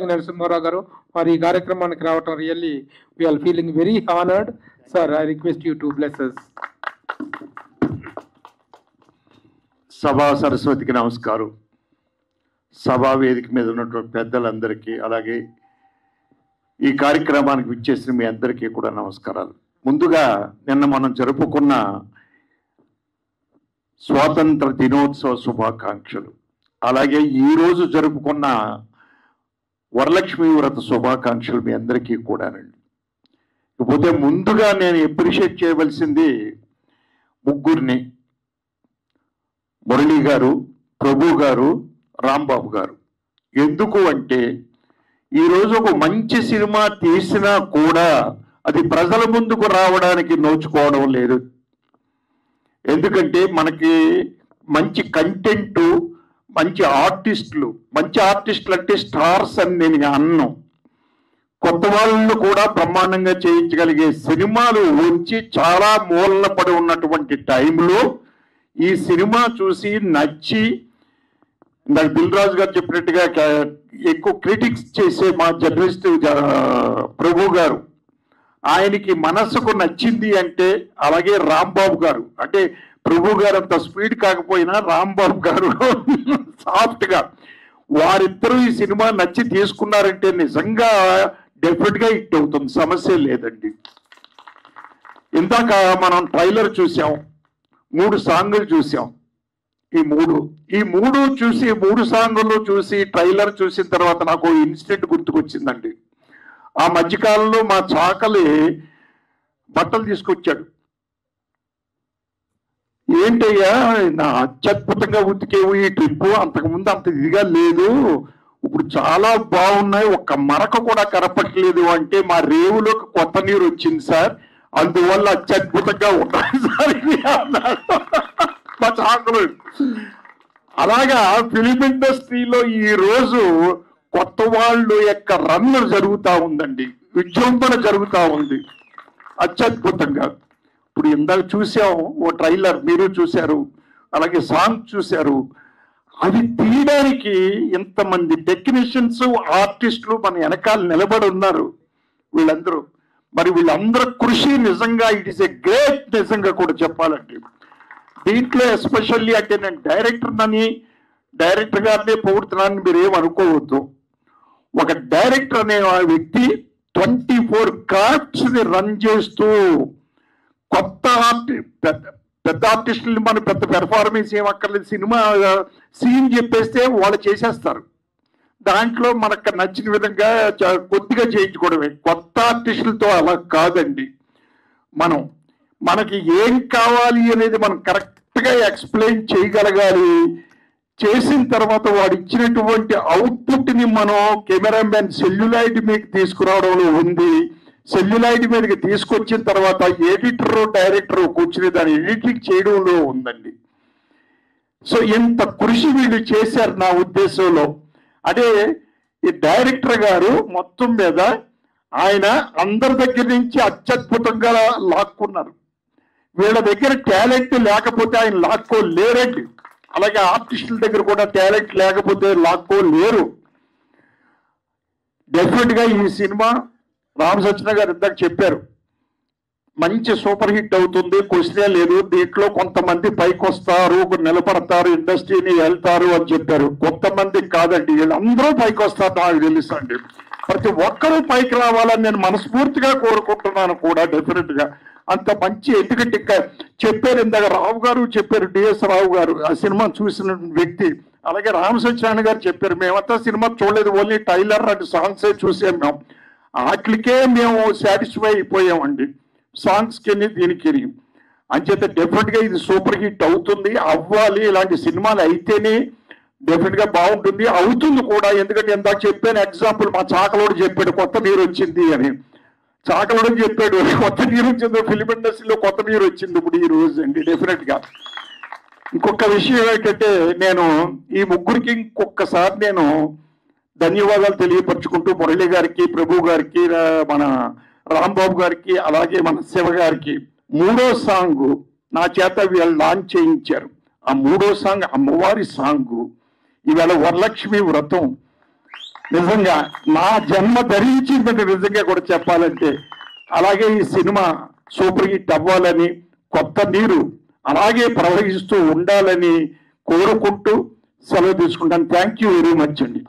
Narasimha garu for ఈ కార్యక్రమానికి రావటం really we are feeling very honored. Sir, I request you to bless us. సభా సరస్వతికి నమస్కారం. సభా వేదిక మీద ఉన్నటువంటి పెద్దలందరికీ అలాగే ఈ కార్యక్రమానికి విచ్చేసిన మీ అందరికీ కూడా నమస్కారాలు. ముందుగా నిన్న మనం జరుపుకున్న స్వాతంత్ర దినోత్సవ శుభాకాంక్షలు, అలాగే ఈరోజు జరుపుకున్న వరలక్ష్మి వ్రత శుభాకాంక్షలు మీ అందరికీ కూడానండి. ఇకపోతే ముందుగా నేను అప్రిషియేట్ చేయవలసింది ముగ్గురిని, మురళి గారు, ప్రభు గారు, రాంబాబు గారు. ఎందుకు అంటే ఈరోజు ఒక మంచి సినిమా తీసినా కూడా అది ప్రజల ముందుకు రావడానికి నోచుకోవడం లేదు. ఎందుకంటే మనకి మంచి కంటెంట్, మంచి ఆర్టిస్టులు అంటే స్టార్స్ అని నేను అన్ను, కొత్త వాళ్ళను కూడా బ్రహ్మాండంగా చేయించగలిగే సినిమాలు వచ్చి చాలా మూలన పడి ఉన్నటువంటి టైంలో ఈ సినిమా చూసి నచ్చి, నాకు దిల్ రాజు గారు చెప్పినట్టుగా ఎక్కువ క్రిటిక్స్ చేసే మా జర్నలిస్ట్ ప్రభు గారు, ఆయనకి మనసుకు నచ్చింది అంటే, అలాగే రాంబాబు గారు, అంటే ప్రభు గారు అంత స్పీడ్ కాకపోయినా రాంబాబు గారు సాఫ్ట్గా, వారిద్దరూ ఈ సినిమా నచ్చి తీసుకున్నారంటే నిజంగా డెఫినెట్గా హిట్ అవుతుంది, సమస్య లేదండి. ఇందాక మనం ట్రైలర్ చూసాం, 3 సాంగులు చూసాం. ఈ మూడు చూసి 3 సాంగులు చూసి ట్రైలర్ చూసిన తర్వాత నాకు ఇన్సిడెంట్ గుర్తుకొచ్చిందండి. ఆ మధ్యకాలంలో మా చాకలి బట్టలు తీసుకొచ్చాడు. ఏంటయ్యా నా అత్యద్భుతంగా ఉతికేవు ఈ ట్రిప్పు, అంతకుముందు అంత ఇదిగా లేదు, ఇప్పుడు చాలా బాగున్నాయి, ఒక్క మరక కూడా కనపట్లేదు అంటే, మా రేవులోకి కొత్త నీరు వచ్చింది సార్, అందువల్ల అత్యద్భుతంగా ఉన్నాయి సార్ మా చాకలు. అలాగా ఫిలిం ఇండస్ట్రీలో ఈ రోజు కొత్త వాళ్ళు యొక్క రన్ జరుగుతూ ఉందండి, విజృంభణ జరుగుతూ ఉంది అత్యద్భుతంగా. ఇప్పుడు ఇందాక చూసాం ఓ ట్రైలర్, మీరు చూశారు, అలాగే సాంగ్ చూశారు. అది తీయడానికి ఇంతమంది టెక్నీషియన్స్, ఆర్టిస్టులు మన వెనకాల నిలబడి ఉన్నారు వీళ్ళందరూ. మరి వీళ్ళందరూ కృషి నిజంగా ఇట్ ఈస్ ఎ గ్రేట్, నిజంగా కూడా చెప్పాలండి. దీంట్లో ఎస్పెషల్లీ అంటే నేను డైరెక్టర్ గారినే పొగుడుతున్నానని మీరు ఏమనుకోవద్దు. ఒక డైరెక్టర్ అనే వ్యక్తి 24 క్రాఫ్ట్స్ ని రన్ చేస్తూ కొత్త పెద్ద ఆర్టిస్టులని మనం పెద్ద పెర్ఫార్మెన్స్ ఏమక్కర్లేదు, సినిమా సీన్ చెప్పేస్తే వాళ్ళు చేసేస్తారు. దాంట్లో మనకు నచ్చిన విధంగా కొద్దిగా చేయించుకోవడమే. కొత్త ఆర్టిస్టులతో అలా కాదండి. మనకి ఏం కావాలి అనేది మనం కరెక్ట్గా ఎక్స్ప్లెయిన్ చేయగలగాలి. చేసిన తర్వాత వాడు ఇచ్చినటువంటి అవుట్పుట్ని మనం కెమెరామెన్ సెల్యులాయిడ్ మీదకి తీసుకురావడంలో ఉంది. సెల్యులాయిడ్ మీదకి తీసుకొచ్చిన తర్వాత ఎడిటర్, డైరెక్టర్ కూర్చుని దాన్ని ఎడిటింగ్ చేయడంలో ఉందండి. సో ఇంత కృషి వీళ్ళు చేశారు నా ఉద్దేశంలో. అదే ఈ డైరెక్టర్ గారు మొత్తం మీద ఆయన అందరి దగ్గర నుంచి అత్యద్భుతంగా లాక్కున్నారు. వీళ్ళ దగ్గర టాలెంట్ లేకపోతే ఆయన లాక్కోలేరండి. అలాగే ఆర్టిస్టుల దగ్గర కూడా టాలెంట్ లేకపోతే లాక్కోలేరు. డెఫినెట్గా ఈ సినిమా రామ్ సత్యన గారు ఇందాక చెప్పారు, మంచి సూపర్ హిట్ అవుతుంది, క్వశ్చనే లేదు. దీంట్లో కొంతమంది పైకి వస్తారు, నిలబడతారు, ఇండస్ట్రీని వెళ్తారు అని చెప్పారు. కొంతమంది కాదండి, వీళ్ళందరూ పైకి వస్తారు నాకు తెలుసు అండి. ప్రతి ఒక్కరూ పైకి రావాలని నేను మనస్ఫూర్తిగా కోరుకుంటున్నాను కూడా డెఫినెట్గా. అంత మంచి, ఎందుకంటే చెప్పారు ఇందాక రావు గారు చెప్పారు, డిఎస్ రావు గారు ఆ సినిమా చూసిన వ్యక్తి, అలాగే రామ్ సత్యనారాయణ గారు చెప్పారు. మేమంతా సినిమా చూడలేదు, ఓన్లీ టైలర్ అండ్ సాంగ్సే చూసాం. మేము వాటికే మేము సాటిస్ఫై అయిపోయామండి, సాంగ్స్కి దీనికి. అంచేత డెఫినెట్గా ఇది సూపర్ హిట్ అవుతుంది, అవ్వాలి. ఇలాంటి సినిమాలు అయితేనే డెఫినెట్గా బాగుంటుంది, అవుతుంది కూడా. ఎందుకంటే ఇందాక చెప్పాను ఎగ్జాంపుల్, మా చాకలోడు చెప్పాడు కొత్త నీరు వచ్చింది అని. చాకలోడు చెప్పాడు కొత్త నీరు వచ్చింది, ఫిలిం ఇండస్ట్రీలో కొత్త నీరు వచ్చింది ఇప్పుడు ఈ రోజు అండి డెఫినెట్గా. ఇంకొక విషయం ఏంటంటే, నేను ఈ ముగ్గురికి ఇంకొకసారి నేను ధన్యవాదాలు తెలియపరుచుకుంటూ, మురళి గారికి, ప్రభు గారికి, మన రాంబాబు గారికి, అలాగే మన శివ గారికి 3వ సాంగ్ నా చేత వీళ్ళు లాంచ్ చేయించారు. ఆ 3వ సాంగ్ అమ్మవారి సాంగ్. ఈవేళ వరలక్ష్మి వ్రతం నిజంగా నా జన్మ ధరించిందంటే నిజంగా కూడా చెప్పాలంటే. అలాగే ఈ సినిమా సూపర్ హిట్ అవ్వాలని, కొత్త నీరు అలాగే ప్రవహిస్తూ ఉండాలని కోరుకుంటూ సెలవు తీసుకుంటాను. థ్యాంక్ యూ వెరీ మచ్ అండి.